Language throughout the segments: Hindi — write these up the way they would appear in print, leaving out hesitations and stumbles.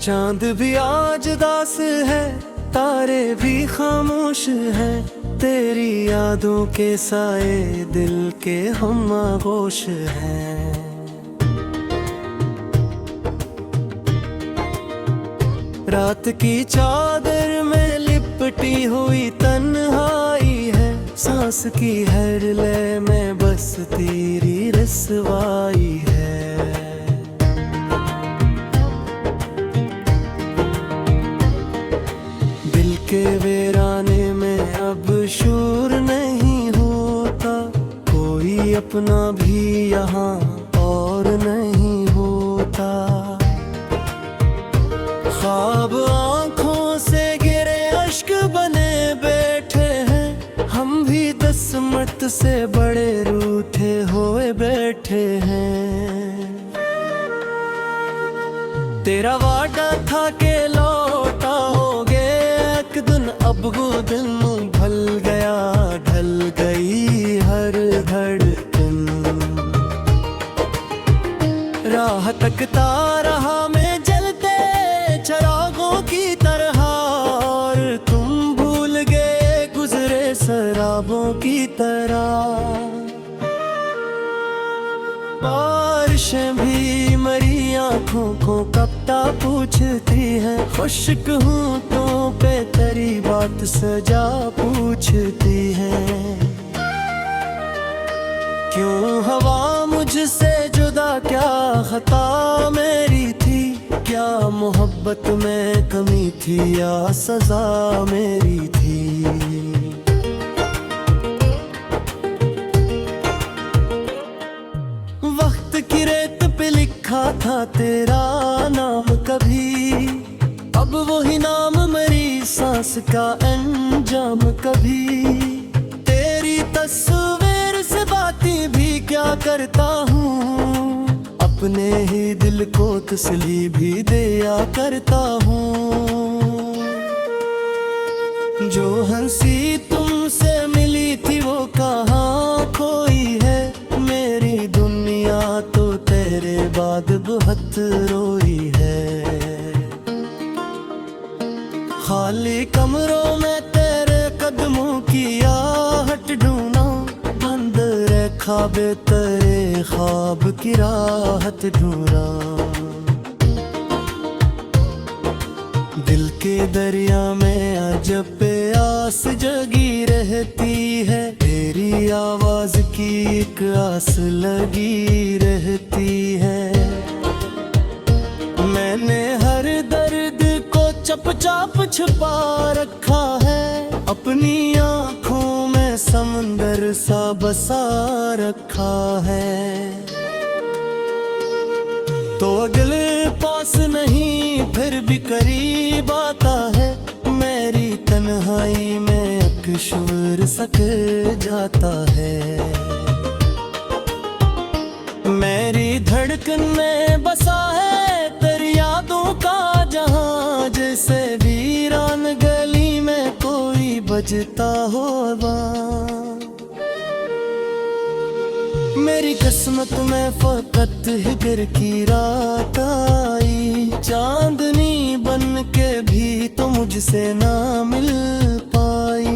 चांद भी आज दास है, तारे भी खामोश हैं, तेरी यादों के साए दिल के हम आगोश हैं। रात की चादर में लिपटी हुई तन्हाई है, सांस की हर लय में बस तेरी रसवाई है। दिल के वीराने में अब शूर नहीं होता, कोई अपना भी यहाँ और नहीं होता। ख्वाब आँखों से गिरे अश्क बने बैठे हैं, हम भी 10 मर्द से बड़े रूठे हुए बैठे हैं। तेरा वादा था के लौटाओगे एक दिन, अब वो दिन ढल गया, ढल गई हर धड़कन। राह तकता रहा मैं जलते चरागों की तरह, और तुम भूल गए गुजरे शराबों की तरह। बारिशें भी मरी आँखों को कपता पूछती है, खुश्क हूँ तो पे तेरी बात सजा पूछती है। क्यों हवा मुझसे जुदा, क्या खता मेरी थी, क्या मोहब्बत में कमी थी या सजा मेरी थी। वक्त की रेत पे लिखा था तेरा नाम कभी, अब वही नाम मेरी सांस का अंजाम कभी। तेरी तस्वीर से बातें भी क्या करता हूँ, अपने ही दिल को तसल्ली भी दिया करता हूँ। जो हंसी तुमसे मिली थी वो कहाँ खोई है, मेरी दुनिया तो तेरे बाद बहुत रोई है। खाली कमरों में तेरे कदमों की आहट ढूंढा, बंद ख्वाबे तेरे ख्वाब की राहत ढूंढा। दिल के दरिया में अजब प्यास जगी रहती है, तेरी आवाज की एक आस लगी रहती है। मैंने हर दर्द को चुपचाप छुपा रखा है, अपनी आँखों में समंदर सा बसा रखा है। तो अगले पास नहीं फिर भी करीब आता है, मेरी तन्हाई में एक शूर सक जाता है। मेरी धड़कन में बसा है तेरी यादों का जहां, जैसे वीरान गली में कोई बजता होगा। मेरी किस्मत में फकत हिगर की रात आई, चांदनी बन के भी तो मुझसे ना मिल पाई।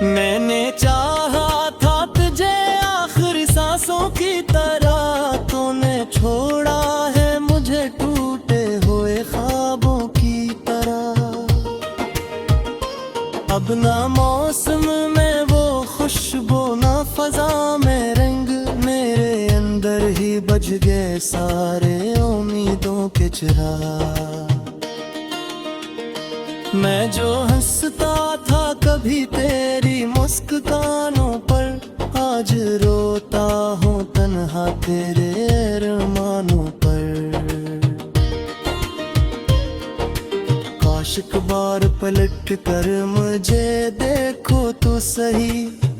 मैंने चाहा था तुझे आखिरी सांसों की तरह, तूने छोड़ा है मुझे टूटे हुए ख्वाबों की तरह। अब ना मौसम में वो खुशबू, ना फजा में रंग, मेरे अंदर ही बज गए सारे उम्मीदों के चिराग। मैं जो हंसता था कभी तेरी मुस्कानों पर, आज रोता हूँ तन्हा तेरे अरमानों पर। काश एक बार पलट कर मुझे देखो तो सही,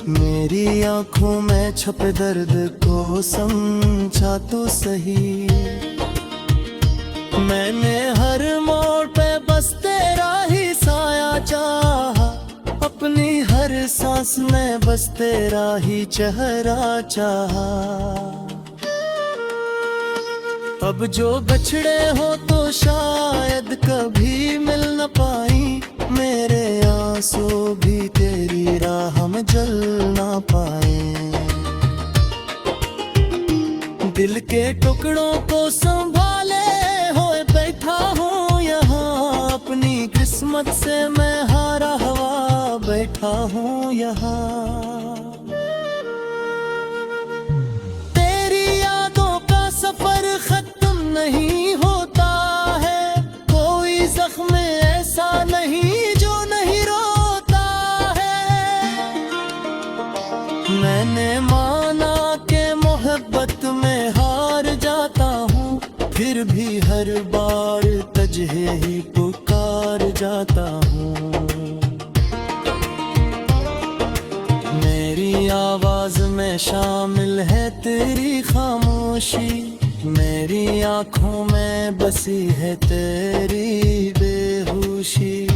मेरी आंखों में छपे दर्द को समझा तो सही। मैंने हर मोड़ पे बस तेरा ही साया चाहा, अपनी हर सांस में बस तेरा ही चेहरा चाहा। अब जो बछड़े हो तो शायद कभी मिल न पाई, मेरे आंसू भी तेरी राह में जल ना पाए। दिल के टुकड़ों को संभाले होए बैठा हूँ यहाँ, अपनी किस्मत से मैं हारा हुआ बैठा हूँ यहाँ। तेरी यादों का सफर खत्म नहीं होता है, कोई जख्म ऐसा नहीं जो नहीं रोता है। मैंने माना कि मोहब्बत में हार जाता हूँ, फिर भी हर बार तुझे ही पुकार जाता हूँ। मेरी आवाज में शामिल है तेरी खामोशी, मेरी आंखों में बसी है तेरी बेहोशी।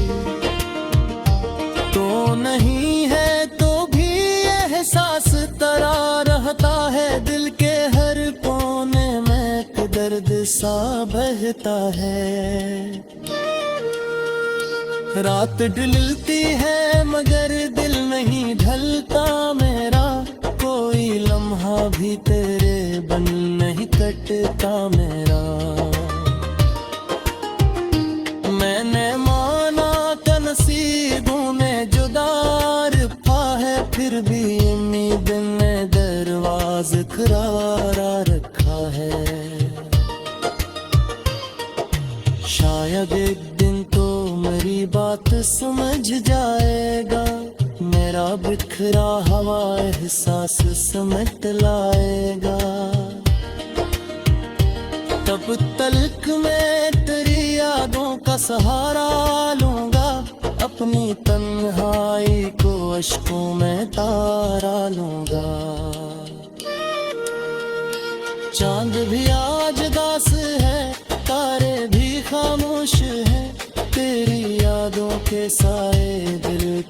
तो नहीं है तो भी एहसास तरा रहता है, दिल के हर कोने में एक दर्द सा बहता है। रात ढलती है मगर दिल नहीं ढलता मेरा, कोई लम्हा भी तेरे बन नहीं कटता मेरा। मैंने माना कि नसीबों ने जुदा रखा है, फिर भी उम्मीद ने दरवाज़ खरारा रखा है। शायद एक दिन तो मेरी बात समझ जाएगा, मेरा बिखरा हवा एहसास समेट लाएगा। तब तलक मैं तेरी यादों का सहारा लूंगा, अपनी तन्हाई को अश्कों में तारा लूंगा। चांद भी आज दास है, तारे भी खामोश है, तेरी यादों के साए दिल